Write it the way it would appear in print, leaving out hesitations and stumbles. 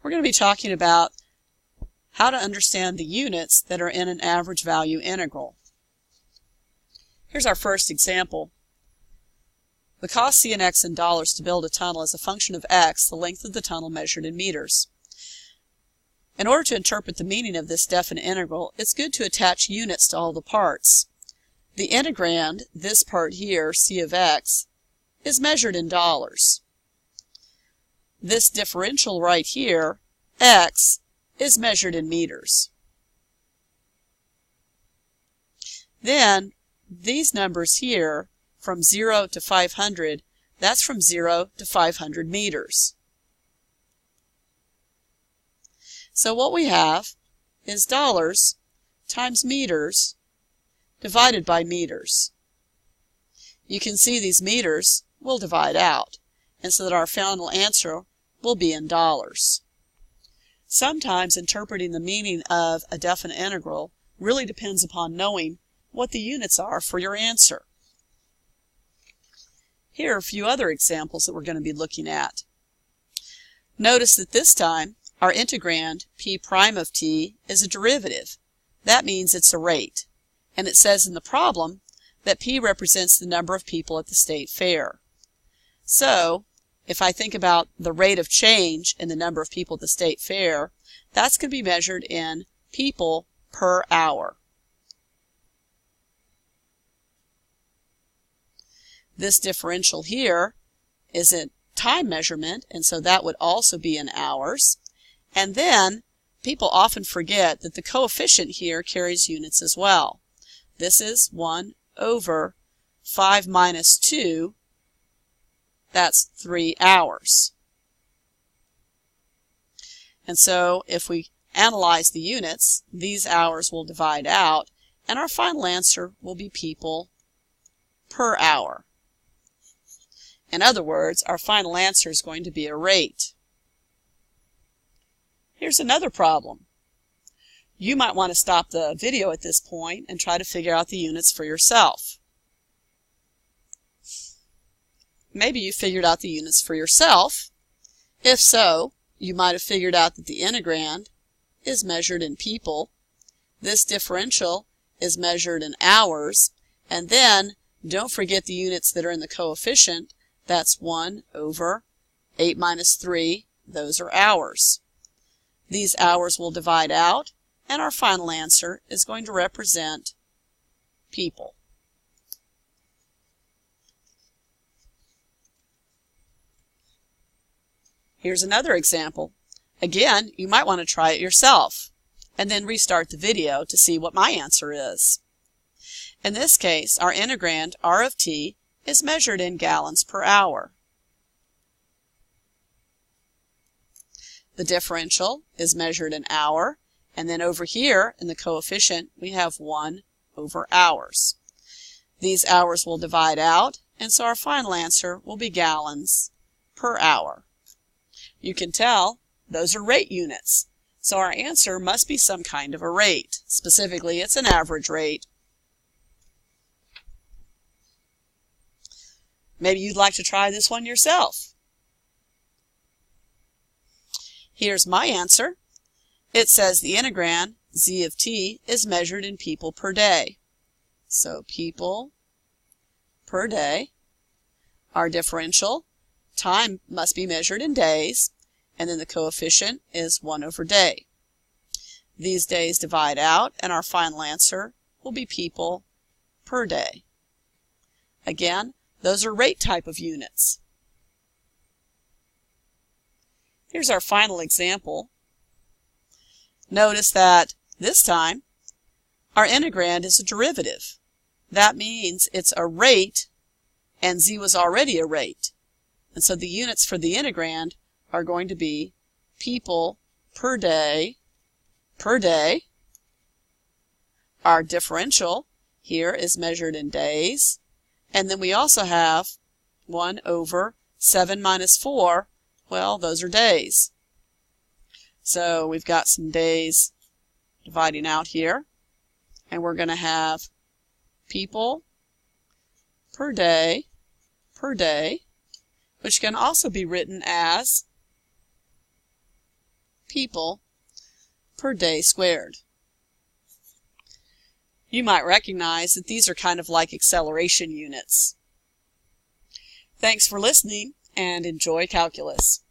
we're going to be talking about how to understand the units that are in an average value integral. Here's our first example. The cost C and X in dollars to build a tunnel is a function of X, the length of the tunnel measured in meters. In order to interpret the meaning of this definite integral, it's good to attach units to all the parts. The integrand, this part here, C of X, is measured in dollars. This differential right here, X, is measured in meters. Then, these numbers here, from 0 to 500, that's from 0 to 500 meters. So what we have is dollars times meters divided by meters. You can see these meters will divide out, and so that our final answer will be in dollars. Sometimes interpreting the meaning of a definite integral really depends upon knowing what the units are for your answer. Here are a few other examples that we're going to be looking at. Notice that this time our integrand p prime of t is a derivative. That means it's a rate. And it says in the problem that p represents the number of people at the state fair. So, if I think about the rate of change in the number of people at the state fair, that's going to be measured in people per hour. This differential here is a time measurement, and so that would also be in hours. And then, people often forget that the coefficient here carries units as well. This is 1 over 5 minus 2, that's 3 hours. And so, if we analyze the units, these hours will divide out, and our final answer will be people per hour. In other words, our final answer is going to be a rate. Here's another problem. You might want to stop the video at this point and try to figure out the units for yourself. Maybe you figured out the units for yourself. If so, you might have figured out that the integrand is measured in people, this differential is measured in hours, and then don't forget the units that are in the coefficient. That's 1 over 8 minus 3, those are hours. These hours will divide out, and our final answer is going to represent people. Here's another example. Again, you might want to try it yourself, and then restart the video to see what my answer is. In this case, our integrand, R of t, is measured in gallons per hour. The differential is measured in hour, and then over here in the coefficient we have 1 over hours. These hours will divide out, and so our final answer will be gallons per hour. You can tell those are rate units, so our answer must be some kind of a rate. Specifically, it's an average rate. Maybe you'd like to try this one yourself. Here's my answer. It says the integrand, z of t, is measured in people per day. So people per day. Our differential, time must be measured in days, and then the coefficient is 1 over day. These days divide out, and our final answer will be people per day. Again, those are rate type of units. Here's our final example. Notice that this time our integrand is a derivative. That means it's a rate, and z was already a rate. And so the units for the integrand are going to be people per day per day. Our differential here is measured in days. And then we also have 1 over 7 minus 4. Well, those are days. So we've got some days dividing out here. And we're going to have people per day, which can also be written as people per day squared. You might recognize that these are kind of like acceleration units. Thanks for listening, and enjoy calculus.